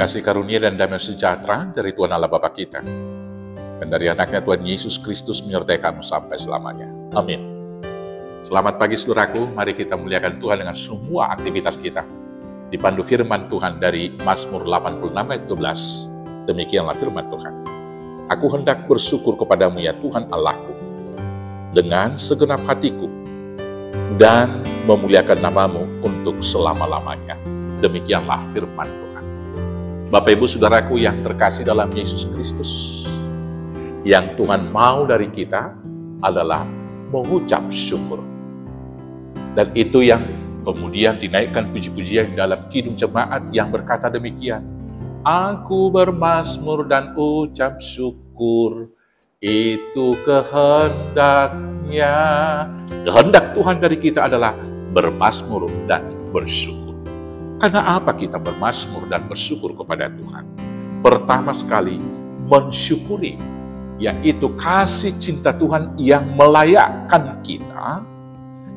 Kasih karunia dan damai sejahtera dari Tuhan Allah Bapa kita dan dari anaknya Tuhan Yesus Kristus menyertai kamu sampai selamanya. Amin. Selamat pagi saudaraku, mari kita muliakan Tuhan dengan semua aktivitas kita. Dipandu firman Tuhan dari Mazmur 86 ayat 12. Demikianlah firman Tuhan. Aku hendak bersyukur kepadamu ya Tuhan Allahku, dengan segenap hatiku, dan memuliakan namamu untuk selama-lamanya. Demikianlah firman Tuhan. Bapak Ibu Saudaraku yang terkasih dalam Yesus Kristus, yang Tuhan mau dari kita adalah mengucap syukur. Dan itu yang kemudian dinaikkan puji-pujian dalam kidung jemaat yang berkata demikian. Aku bermazmur dan ucap syukur, itu kehendaknya. Kehendak Tuhan dari kita adalah bermazmur dan bersyukur. Karena apa kita bermazmur dan bersyukur kepada Tuhan? Pertama sekali, mensyukuri, yaitu kasih cinta Tuhan yang melayakkan kita,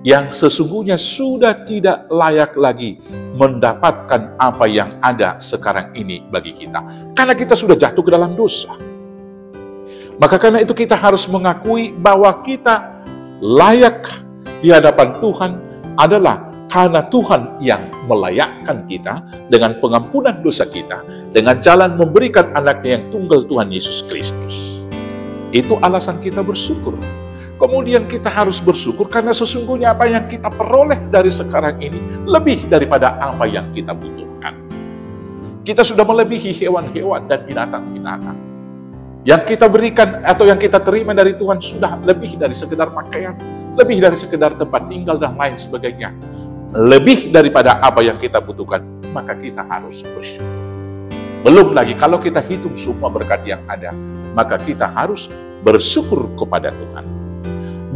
yang sesungguhnya sudah tidak layak lagi mendapatkan apa yang ada sekarang ini bagi kita. Karena kita sudah jatuh ke dalam dosa. Maka karena itu kita harus mengakui bahwa kita layak di hadapan Tuhan adalah karena Tuhan yang melayakkan kita dengan pengampunan dosa kita, dengan jalan memberikan anaknya yang tunggal Tuhan Yesus Kristus. Itu alasan kita bersyukur. Kemudian kita harus bersyukur karena sesungguhnya apa yang kita peroleh dari sekarang ini lebih daripada apa yang kita butuhkan. Kita sudah melebihi hewan-hewan dan binatang-binatang. Yang kita berikan atau yang kita terima dari Tuhan sudah lebih dari sekedar pakaian, lebih dari sekedar tempat tinggal dan lain sebagainya. Lebih daripada apa yang kita butuhkan, maka kita harus bersyukur. Belum lagi kalau kita hitung semua berkat yang ada, maka kita harus bersyukur kepada Tuhan.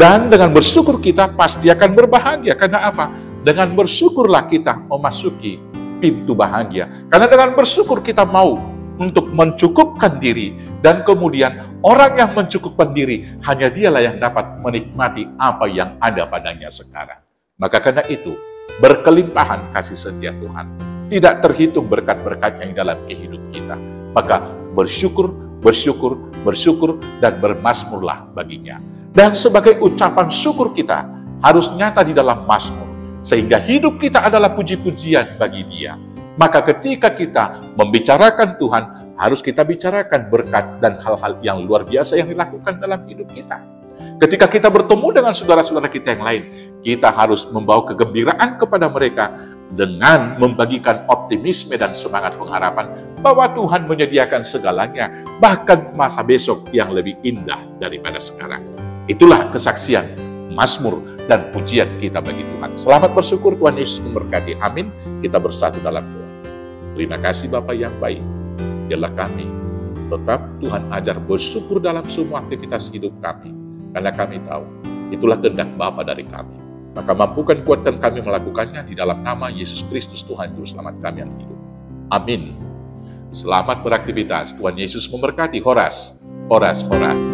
Dan dengan bersyukur kita pasti akan berbahagia. Karena apa? Dengan bersyukurlah kita memasuki pintu bahagia. Karena dengan bersyukur kita mau untuk mencukupkan diri. Dan kemudian orang yang mencukupkan diri, hanya dialah yang dapat menikmati apa yang ada padanya sekarang. Maka karena itu, berkelimpahan kasih setia Tuhan. Tidak terhitung berkat-berkat yang dalam kehidupan kita. Maka bersyukur, bersyukur, bersyukur, dan bermazmurlah baginya. Dan sebagai ucapan syukur kita harus nyata di dalam mazmur. Sehingga hidup kita adalah puji-pujian bagi Dia. Maka ketika kita membicarakan Tuhan, harus kita bicarakan berkat dan hal-hal yang luar biasa yang dilakukan dalam hidup kita. Ketika kita bertemu dengan saudara-saudara kita yang lain, kita harus membawa kegembiraan kepada mereka dengan membagikan optimisme dan semangat pengharapan bahwa Tuhan menyediakan segalanya, bahkan masa besok yang lebih indah daripada sekarang. Itulah kesaksian, mazmur, dan pujian kita bagi Tuhan. Selamat bersyukur, Tuhan Yesus memberkati. Amin. Kita bersatu dalam doa. Terima kasih Bapa yang baik. Biarlah kami tetap Tuhan ajar bersyukur dalam semua aktivitas hidup kami. Karena kami tahu, itulah kehendak Bapa dari kami. Maka mampukan kuatkan kami melakukannya di dalam nama Yesus Kristus Tuhan Juru Selamat kami yang hidup. Amin. Selamat beraktivitas. Tuhan Yesus memberkati. Horas, horas, horas.